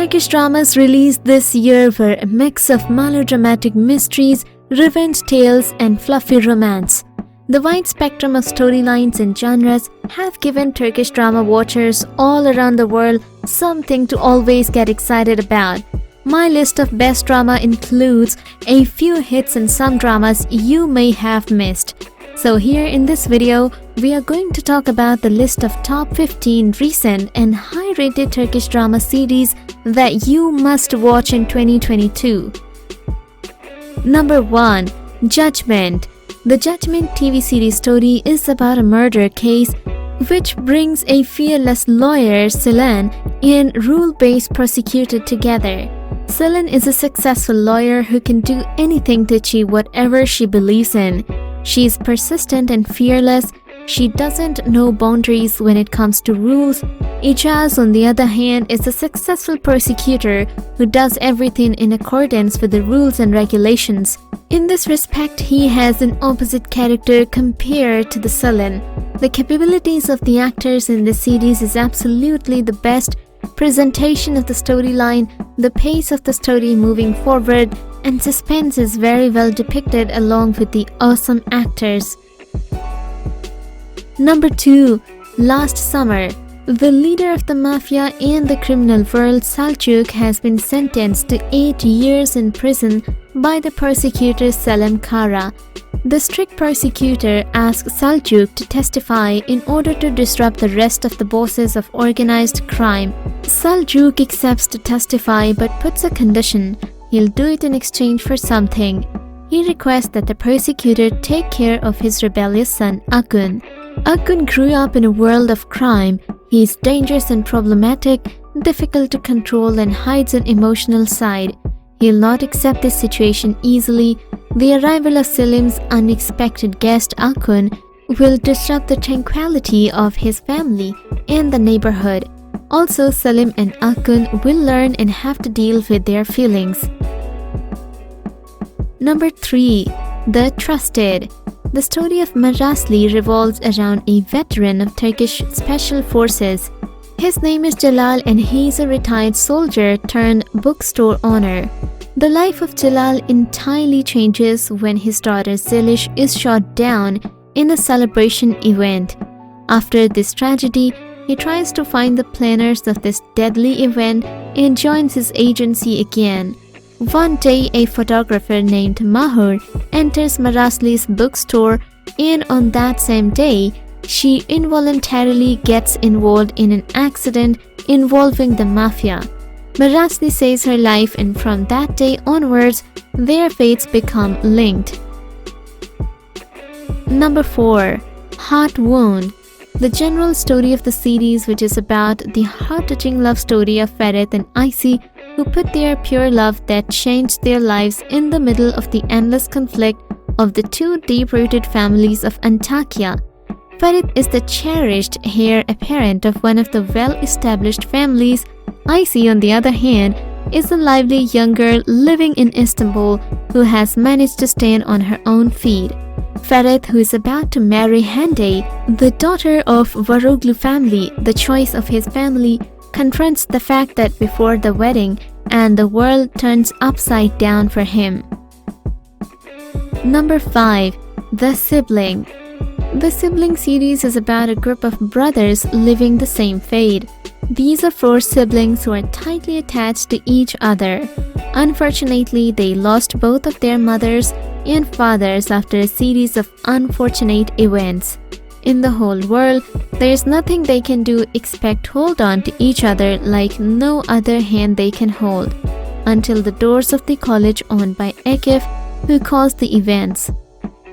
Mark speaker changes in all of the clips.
Speaker 1: Turkish dramas released this year were a mix of melodramatic mysteries, revenge tales, and fluffy romance. The wide spectrum of storylines and genres have given Turkish drama watchers all around the world something to always get excited about. My list of best drama includes a few hits and some dramas you may have missed. So here in this video, we are going to talk about the list of top 15 recent and high-rated Turkish drama series that you must watch in 2022. Number 1. Judgment. The Judgment TV series story is about a murder case which brings a fearless lawyer, Sibling, and rule-based prosecutor together. Sibling is a successful lawyer who can do anything to achieve whatever she believes in. She is persistent and fearless. She doesn't know boundaries when it comes to rules. Ijaz, on the other hand, is a successful prosecutor who does everything in accordance with the rules and regulations. In this respect, he has an opposite character compared to the Sibling. The capabilities of the actors in this series is absolutely the best. Presentation of the storyline, the pace of the story moving forward, and suspense is very well depicted along with the awesome actors. Number 2. Last Summer. The leader of the mafia and the criminal world, Selçuk, has been sentenced to 8 years in prison by the prosecutor Selim Kara. The strict prosecutor asks Selçuk to testify in order to disrupt the rest of the bosses of organized crime. Selçuk accepts to testify but puts a condition. He'll do it in exchange for something. He requests that the prosecutor take care of his rebellious son, Akun. Akun grew up in a world of crime. He is dangerous and problematic, difficult to control, and hides an emotional side. He'll not accept this situation easily. The arrival of Selim's unexpected guest, Akun, will disrupt the tranquility of his family and the neighborhood. Also, Selim and Akun will learn and have to deal with their feelings. Number 3. The Trusted. The story of Marasli revolves around a veteran of Turkish Special Forces. His name is Jalal and he is a retired soldier turned bookstore owner. The life of Jalal entirely changes when his daughter Zelish is shot down in a celebration event. After this tragedy, he tries to find the planners of this deadly event and joins his agency again. One day, a photographer named Mahur enters Marasli's bookstore, and on that same day, she involuntarily gets involved in an accident involving the mafia. Marasli saves her life, and from that day onwards, their fates become linked. Number 4. Heart Wound. The general story of the series, which is about the heart-touching love story of Ferit and Icy, who put their pure love that changed their lives in the middle of the endless conflict of the two deep-rooted families of Antakya. Ferit is the cherished heir apparent of one of the well-established families. Icy, on the other hand, is a lively young girl living in Istanbul who has managed to stand on her own feet. Ferit, who is about to marry Hande, the daughter of Varoglu family, the choice of his family, confronts the fact that before the wedding and the world turns upside down for him. Number 5. The Sibling. The Sibling series is about a group of brothers living the same fate. These are 4 siblings who are tightly attached to each other. Unfortunately, they lost both of their mothers and fathers after a series of unfortunate events. In the whole world, there is nothing they can do except hold on to each other like no other hand they can hold, until the doors of the college owned by Akif, who caused the events.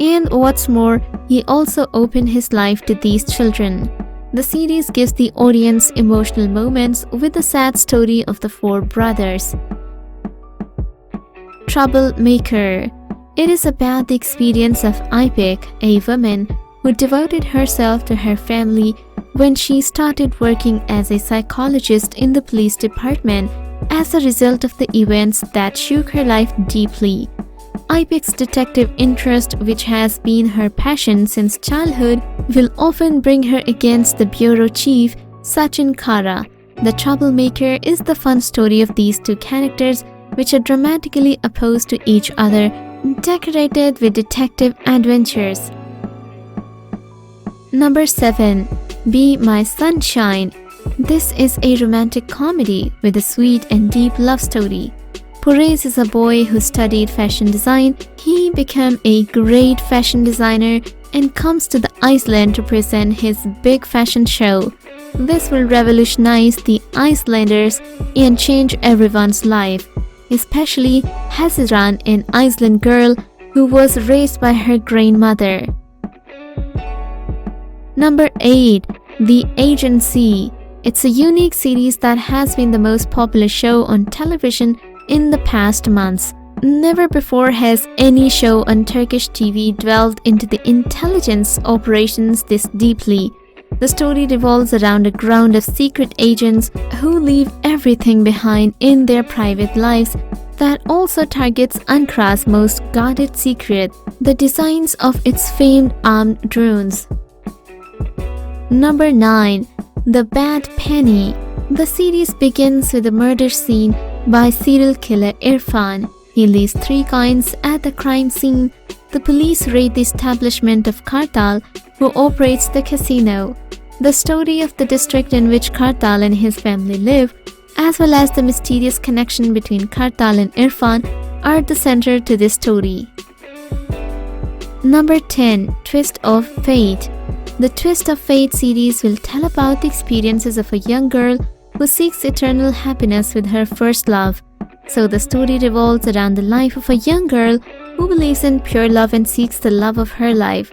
Speaker 1: And what's more, he also opened his life to these children. The series gives the audience emotional moments with the sad story of the 4 brothers. Troublemaker. It is about the experience of Ipek, a woman who devoted herself to her family when she started working as a psychologist in the police department as a result of the events that shook her life deeply. Ipek's detective interest, which has been her passion since childhood, will often bring her against the bureau chief, Sachin Kara, The Troublemaker is the fun story of these two characters, which are dramatically opposed to each other, decorated with detective adventures. Number 7. Be My Sunshine. This is a romantic comedy with a sweet and deep love story. Perez is a boy who studied fashion design. He became a great fashion designer and comes to the Iceland to present his big fashion show. This will revolutionize the Icelanders and change everyone's life, especially Hasiran, an Iceland girl who was raised by her grandmother. Number 8. The Agency. It's a unique series that has been the most popular show on television in the past months. Never before has any show on Turkish TV delved into the intelligence operations this deeply. The story revolves around a ground of secret agents who leave everything behind in their private lives that also targets Ankara's most guarded secret, the designs of its famed armed drones. Number 9. The Bad Penny. The series begins with a murder scene by serial killer Irfan. He leaves 3 coins at the crime scene. The police raid the establishment of Kartal, who operates the casino. The story of the district in which Kartal and his family live, as well as the mysterious connection between Kartal and Irfan, are the center to this story. Number 10. Twist of Fate. The Twist of Fate series will tell about the experiences of a young girl who seeks eternal happiness with her first love. So the story revolves around the life of a young girl who believes in pure love and seeks the love of her life.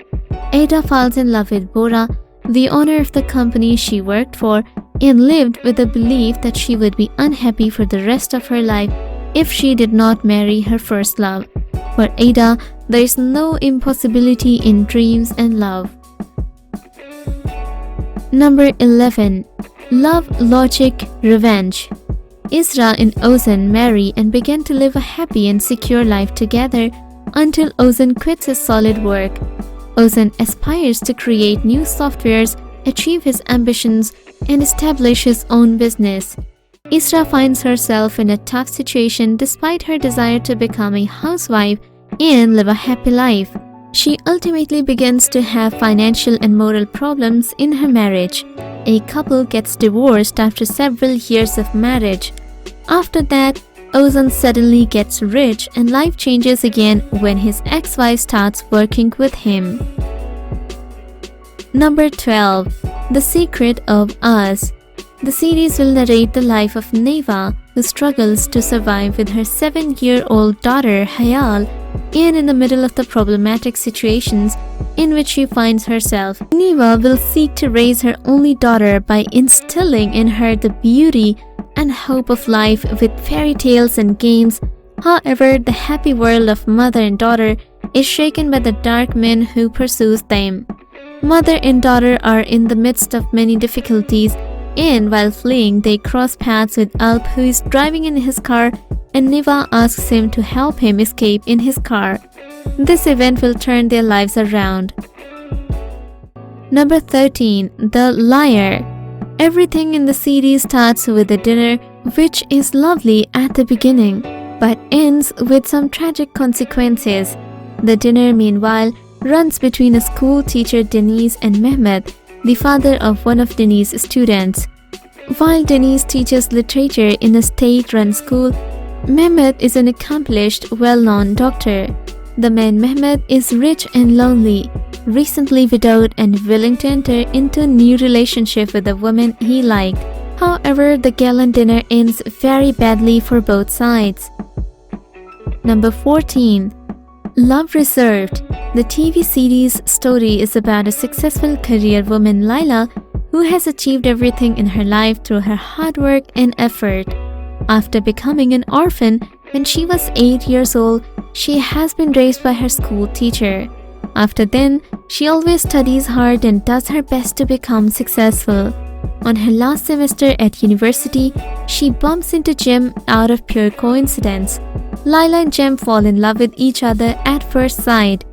Speaker 1: Ada falls in love with Bora, the owner of the company she worked for, and lived with the belief that she would be unhappy for the rest of her life if she did not marry her first love. For Ada, there is no impossibility in dreams and love. Number 11. Love, Logic, Revenge. Isra and Ozan marry and begin to live a happy and secure life together until Ozan quits his solid work. Ozan aspires to create new softwares, achieve his ambitions, and establish his own business. Isra finds herself in a tough situation despite her desire to become a housewife and live a happy life. She ultimately begins to have financial and moral problems in her marriage. A couple gets divorced after several years of marriage. After that, Ozan suddenly gets rich and life changes again when his ex-wife starts working with him. Number 12. The Secret of Us. The series will narrate the life of Neva, who struggles to survive with her 7-year-old daughter Hayal, and in the middle of the problematic situations in which she finds herself. Neva will seek to raise her only daughter by instilling in her the beauty and hope of life with fairy tales and games. However, the happy world of mother and daughter is shaken by the dark man who pursues them. Mother and daughter are in the midst of many difficulties, and while fleeing, they cross paths with Alp, who is driving in his car, and Neva asks him to help him escape in his car. This event will turn their lives around. Number 13. The Liar. Everything in the series starts with a dinner, which is lovely at the beginning, but ends with some tragic consequences. The dinner, meanwhile, runs between a school teacher Denise and Mehmet, the father of one of Denise's students. While Denise teaches literature in a state-run school, Mehmet is an accomplished, well-known doctor. The man Mehmet is rich and lonely, recently widowed and willing to enter into a new relationship with a woman he liked. However, the gallant dinner ends very badly for both sides. Number 14. Love Reserved. The TV series story is about a successful career woman, Laila, who has achieved everything in her life through her hard work and effort. After becoming an orphan when she was 8 years old, she has been raised by her school teacher. After then, she always studies hard and does her best to become successful. On her last semester at university, she bumps into Jem out of pure coincidence. Laila and Jem fall in love with each other at first sight.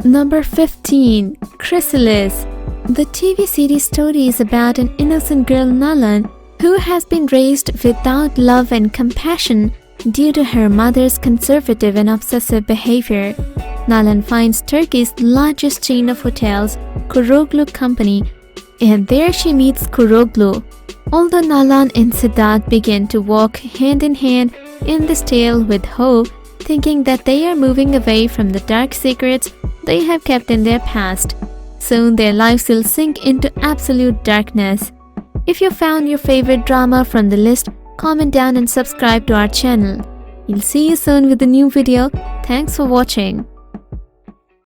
Speaker 1: Number 15. Chrysalis. The TV series story is about an innocent girl, Nalan, who has been raised without love and compassion due to her mother's conservative and obsessive behavior. Nalan finds Turkey's largest chain of hotels, Kuroglu Company, and there she meets Kuroglu. Although Nalan and Siddharth begin to walk hand in hand in this tale with hope, thinking that they are moving away from the dark secrets they have kept in their past. Soon their lives will sink into absolute darkness. If you found your favorite drama from the list, comment down and subscribe to our channel. We'll see you soon with a new video. Thanks for watching.